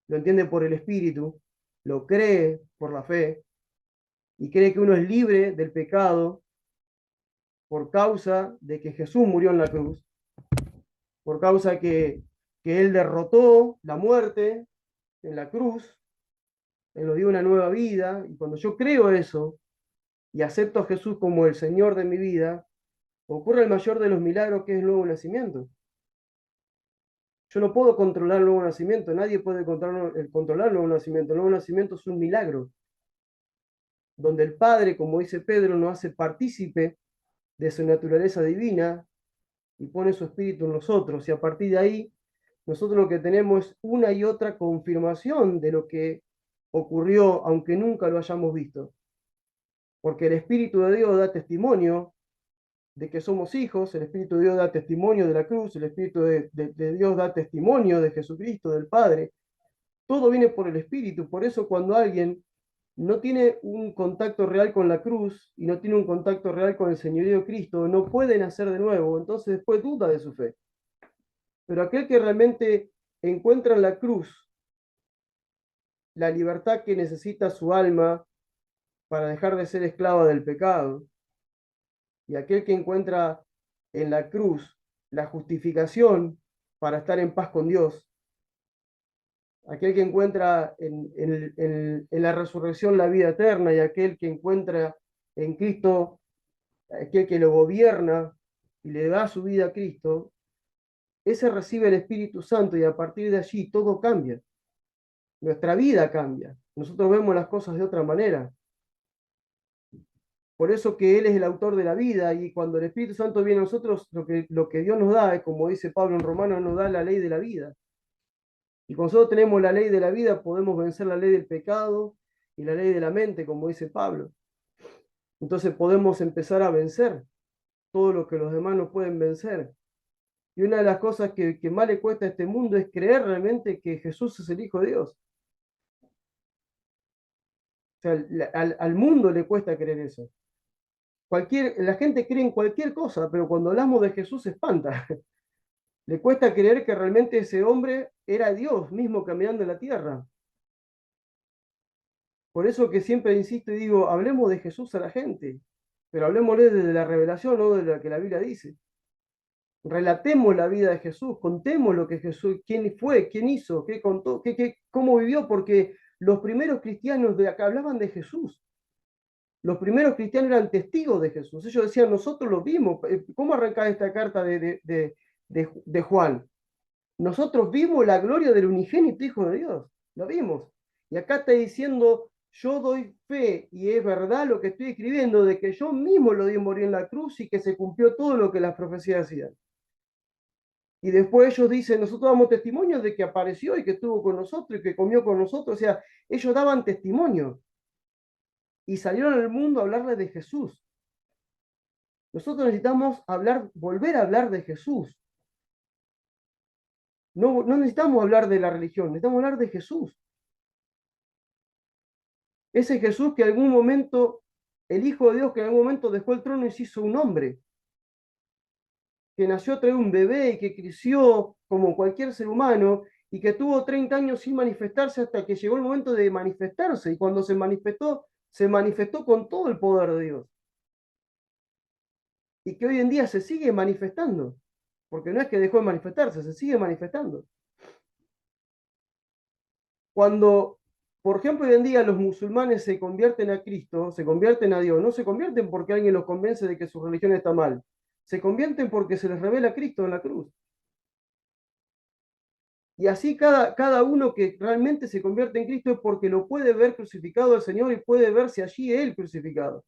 lo entiende por el Espíritu, lo cree por la fe, y cree que uno es libre del pecado por causa de que Jesús murió en la cruz, por causa que Él derrotó la muerte en la cruz, Él nos dio una nueva vida, y cuando yo creo eso y acepto a Jesús como el Señor de mi vida, ocurre el mayor de los milagros, que es el nuevo nacimiento. Yo no puedo controlar el nuevo nacimiento, nadie puede controlar el nuevo nacimiento. El nuevo nacimiento es un milagro, donde el Padre, como dice Pedro, nos hace partícipe de su naturaleza divina y pone su espíritu en nosotros. Y a partir de ahí, nosotros lo que tenemos es una y otra confirmación de lo que ocurrió, aunque nunca lo hayamos visto. Porque el Espíritu de Dios da testimonio de que somos hijos, el Espíritu de Dios da testimonio de la cruz, el Espíritu de Dios da testimonio de Jesucristo, del Padre. Todo viene por el Espíritu. Por eso cuando alguien no tiene un contacto real con la cruz y no tiene un contacto real con el señorío de Cristo, no puede nacer de nuevo, entonces después duda de su fe. Pero aquel que realmente encuentra en la cruz la libertad que necesita su alma para dejar de ser esclava del pecado, y aquel que encuentra en la cruz la justificación para estar en paz con Dios, aquel que encuentra en la resurrección la vida eterna, y aquel que encuentra en Cristo, aquel que lo gobierna y le da su vida a Cristo, ese recibe el Espíritu Santo, y a partir de allí todo cambia. Nuestra vida cambia. Nosotros vemos las cosas de otra manera. Por eso que Él es el autor de la vida, y cuando el Espíritu Santo viene a nosotros, lo que Dios nos da, como dice Pablo en Romanos, nos da la ley de la vida. Y cuando nosotros tenemos la ley de la vida, podemos vencer la ley del pecado y la ley de la mente, como dice Pablo. Entonces podemos empezar a vencer todo lo que los demás no pueden vencer. Y una de las cosas que más le cuesta a este mundo es creer realmente que Jesús es el Hijo de Dios. O sea, al mundo le cuesta creer eso. La gente cree en cualquier cosa, pero cuando hablamos de Jesús se espanta. Le cuesta creer que realmente ese hombre era Dios mismo caminando en la tierra. Por eso que siempre insisto y digo, hablemos de Jesús a la gente, pero hablemosle desde la revelación, no de lo que la Biblia dice. Relatemos la vida de Jesús, contemos lo que Jesús, quién fue, quién hizo, qué contó, cómo vivió, porque los primeros cristianos de acá hablaban de Jesús. Los primeros cristianos eran testigos de Jesús. Ellos decían, nosotros lo vimos. ¿Cómo arranca esta carta de Juan? Nosotros vimos la gloria del unigénito Hijo de Dios. Lo vimos. Y acá está diciendo, yo doy fe, y es verdad lo que estoy escribiendo, de que yo mismo lo di morir en la cruz y que se cumplió todo lo que las profecías hacían. Y después ellos dicen, nosotros damos testimonio de que apareció y que estuvo con nosotros y que comió con nosotros. O sea, ellos daban testimonio y salieron al mundo a hablarle de Jesús. Nosotros necesitamos volver a hablar de Jesús. No necesitamos hablar de la religión, necesitamos hablar de Jesús. Ese Jesús que en algún momento, el Hijo de Dios que en algún momento dejó el trono y se hizo un hombre, que nació a través de un bebé y que creció como cualquier ser humano y que tuvo 30 años sin manifestarse hasta que llegó el momento de manifestarse, y cuando se manifestó con todo el poder de Dios. Y que hoy en día se sigue manifestando, porque no es que dejó de manifestarse, se sigue manifestando. Cuando, por ejemplo, hoy en día los musulmanes se convierten a Cristo, se convierten a Dios, no se convierten porque alguien los convence de que su religión está mal, se convierten porque se les revela Cristo en la cruz. Y así cada uno que realmente se convierte en Cristo es porque lo puede ver crucificado al Señor y puede verse allí Él crucificado.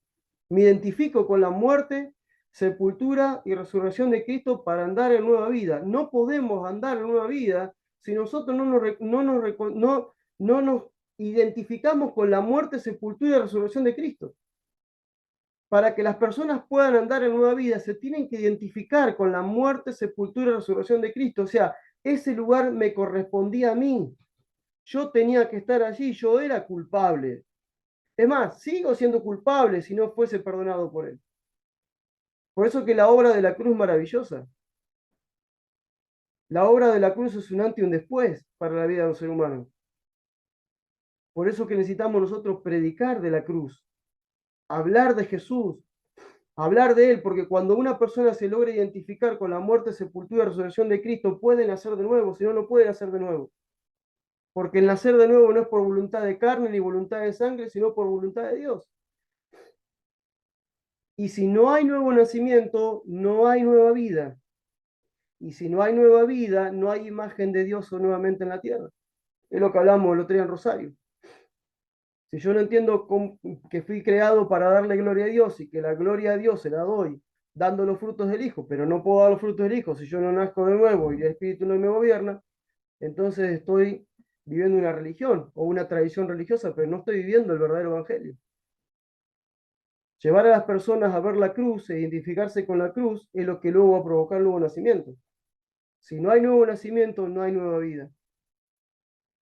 Me identifico con la muerte, sepultura y resurrección de Cristo para andar en nueva vida. No podemos andar en nueva vida si nosotros no nos identificamos con la muerte, sepultura y resurrección de Cristo. Para que las personas puedan andar en nueva vida, se tienen que identificar con la muerte, sepultura y resurrección de Cristo. O sea, ese lugar me correspondía a mí. Yo tenía que estar allí, yo era culpable. Es más, sigo siendo culpable si no fuese perdonado por Él. Por eso que la obra de la cruz es maravillosa. La obra de la cruz es un antes y un después para la vida de un ser humano. Por eso que necesitamos nosotros predicar de la cruz. hablar de Jesús, hablar de Él, porque cuando una persona se logra identificar con la muerte, sepultura y resurrección de Cristo, puede nacer de nuevo, si no, no puede nacer de nuevo. Porque el nacer de nuevo no es por voluntad de carne ni voluntad de sangre, sino por voluntad de Dios. Y si no hay nuevo nacimiento, no hay nueva vida. Y si no hay nueva vida, no hay imagen de Dios nuevamente en la tierra. Es lo que hablamos el otro día en Rosario. Si yo no entiendo que fui creado para darle gloria a Dios y que la gloria a Dios se la doy dando los frutos del Hijo, pero no puedo dar los frutos del Hijo si yo no nazco de nuevo y el Espíritu no me gobierna, entonces estoy viviendo una religión o una tradición religiosa, pero no estoy viviendo el verdadero Evangelio. Llevar a las personas a ver la cruz e identificarse con la cruz es lo que luego va a provocar el nuevo nacimiento. Si no hay nuevo nacimiento, no hay nueva vida.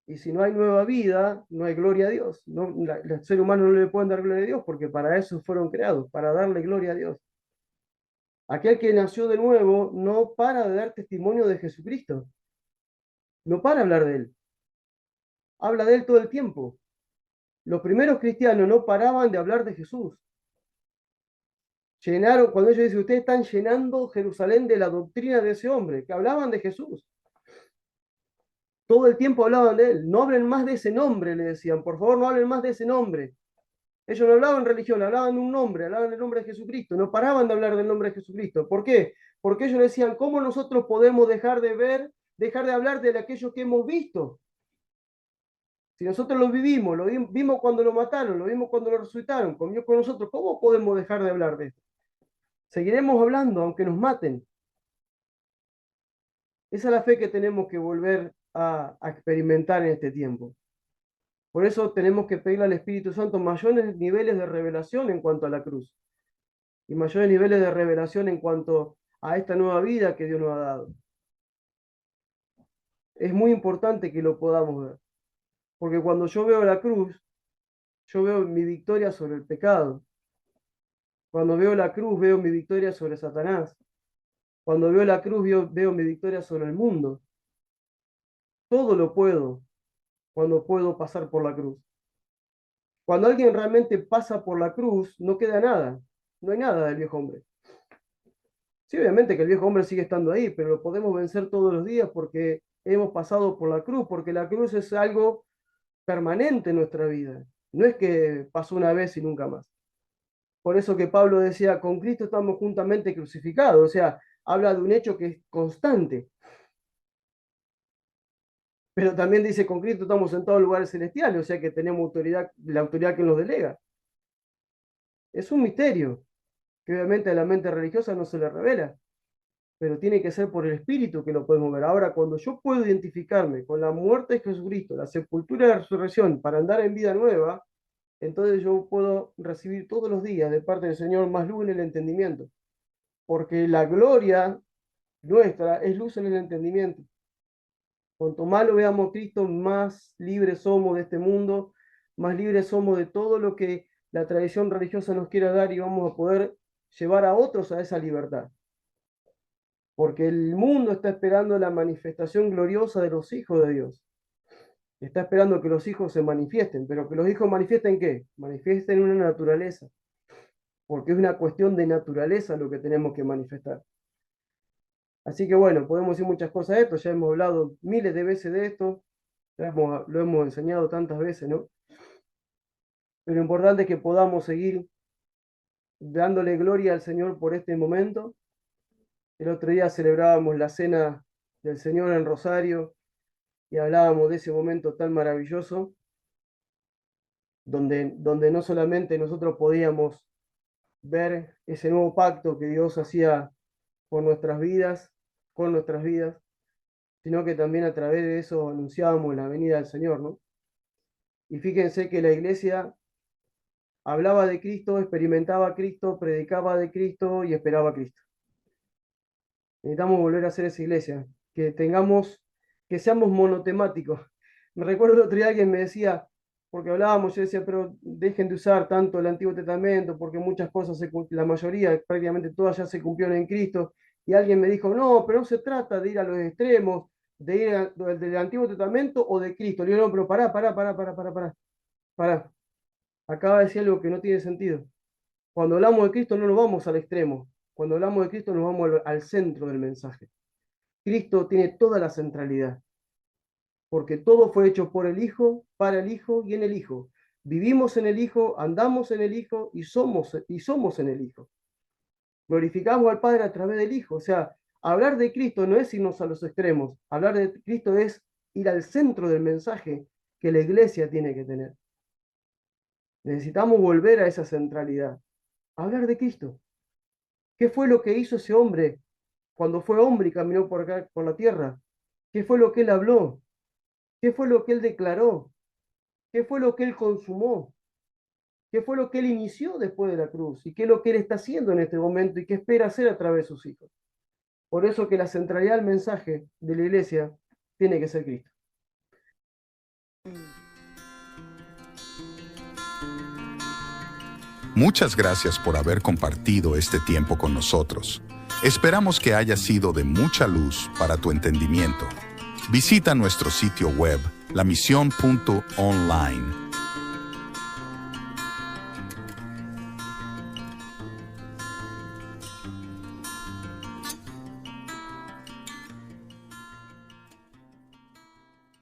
Y si no hay nueva vida, no hay gloria a Dios. No, el ser humano no le pueden dar gloria a Dios porque para eso fueron creados, para darle gloria a Dios. Aquel que nació de nuevo no para de dar testimonio de Jesucristo. No para hablar de él. Habla de él todo el tiempo. Los primeros cristianos no paraban de hablar de Jesús. Llenaron, cuando ellos dicen, ustedes están llenando Jerusalén de la doctrina de ese hombre, que hablaban de Jesús. Todo el tiempo hablaban de él. No hablen más de ese nombre, le decían. Por favor, no hablen más de ese nombre. Ellos no hablaban religión, hablaban de un nombre, hablaban del nombre de Jesucristo. No paraban de hablar del nombre de Jesucristo. ¿Por qué? Porque ellos decían, ¿cómo nosotros podemos dejar de ver, dejar de hablar de aquello que hemos visto? Si nosotros lo vivimos, lo vimos cuando lo mataron, lo vimos cuando lo resucitaron, comió con nosotros, ¿cómo podemos dejar de hablar de esto? Seguiremos hablando aunque nos maten. Esa es la fe que tenemos que volver a experimentar en este tiempo. Por eso tenemos que pedirle al Espíritu Santo mayores niveles de revelación en cuanto a la cruz y mayores niveles de revelación en cuanto a esta nueva vida que Dios nos ha dado. Es muy importante que lo podamos ver, porque cuando yo veo la cruz, yo veo mi victoria sobre el pecado. Cuando veo la cruz, veo mi victoria sobre Satanás. Cuando veo la cruz, veo mi victoria sobre el mundo. Todo lo puedo cuando puedo pasar por la cruz. Cuando alguien realmente pasa por la cruz, no queda nada. No hay nada del viejo hombre. Sí, obviamente que el viejo hombre sigue estando ahí, pero lo podemos vencer todos los días porque hemos pasado por la cruz, porque la cruz es algo permanente en nuestra vida. No es que pasó una vez y nunca más. Por eso que Pablo decía, con Cristo estamos juntamente crucificados. O sea, habla de un hecho que es constante. Pero también dice, con Cristo estamos sentados en lugares celestiales, o sea que tenemos autoridad, la autoridad que nos delega. Es un misterio que obviamente a la mente religiosa no se le revela, pero tiene que ser por el Espíritu que lo podemos ver. Ahora, cuando yo puedo identificarme con la muerte de Jesucristo, la sepultura y la resurrección para andar en vida nueva, entonces yo puedo recibir todos los días de parte del Señor más luz en el entendimiento, porque la gloria nuestra es luz en el entendimiento. Cuanto más lo veamos Cristo, más libres somos de este mundo, más libres somos de todo lo que la tradición religiosa nos quiera dar y vamos a poder llevar a otros a esa libertad. Porque el mundo está esperando la manifestación gloriosa de los hijos de Dios. Está esperando que los hijos se manifiesten, pero que los hijos manifiesten ¿qué? Manifiesten una naturaleza, porque es una cuestión de naturaleza lo que tenemos que manifestar. Así que bueno, podemos decir muchas cosas de esto, ya hemos hablado miles de veces de esto, lo hemos enseñado tantas veces, ¿no? Pero lo importante es que podamos seguir dándole gloria al Señor por este momento. El otro día celebrábamos la cena del Señor en Rosario y hablábamos de ese momento tan maravilloso, donde no solamente nosotros podíamos ver ese nuevo pacto que Dios hacía por nuestras vidas, con nuestras vidas, sino que también a través de eso anunciábamos la venida del Señor, ¿no? Y fíjense que la iglesia hablaba de Cristo, experimentaba a Cristo, predicaba de Cristo y esperaba a Cristo. Necesitamos volver a hacer esa iglesia, que seamos monotemáticos. Me recuerdo el otro día alguien me decía, porque hablábamos, yo decía, pero dejen de usar tanto el Antiguo Testamento, porque muchas cosas, la mayoría, prácticamente todas ya se cumplieron en Cristo. Y alguien me dijo, no, pero no se trata de ir a los extremos, de ir del Antiguo Testamento o de Cristo. Le digo, no, pero pará. Acaba de decir algo que no tiene sentido. Cuando hablamos de Cristo no nos vamos al extremo. Cuando hablamos de Cristo nos vamos al centro del mensaje. Cristo tiene toda la centralidad, porque todo fue hecho por el Hijo, para el Hijo y en el Hijo. Vivimos en el Hijo, andamos en el Hijo y somos en el Hijo. Glorificamos al Padre a través del Hijo. O sea, hablar de Cristo no es irnos a los extremos. Hablar de Cristo es ir al centro del mensaje que la iglesia tiene que tener. Necesitamos volver a esa centralidad. Hablar de Cristo. ¿Qué fue lo que hizo ese hombre cuando fue hombre y caminó por acá, por la tierra? ¿Qué fue lo que él habló? ¿Qué fue lo que él declaró? ¿Qué fue lo que él consumó? ¿Qué fue lo que él inició después de la cruz? ¿Y qué es lo que él está haciendo en este momento y qué espera hacer a través de sus hijos? Por eso que la centralidad del mensaje de la iglesia tiene que ser Cristo. Muchas gracias por haber compartido este tiempo con nosotros. Esperamos que haya sido de mucha luz para tu entendimiento. Visita nuestro sitio web, lamision.online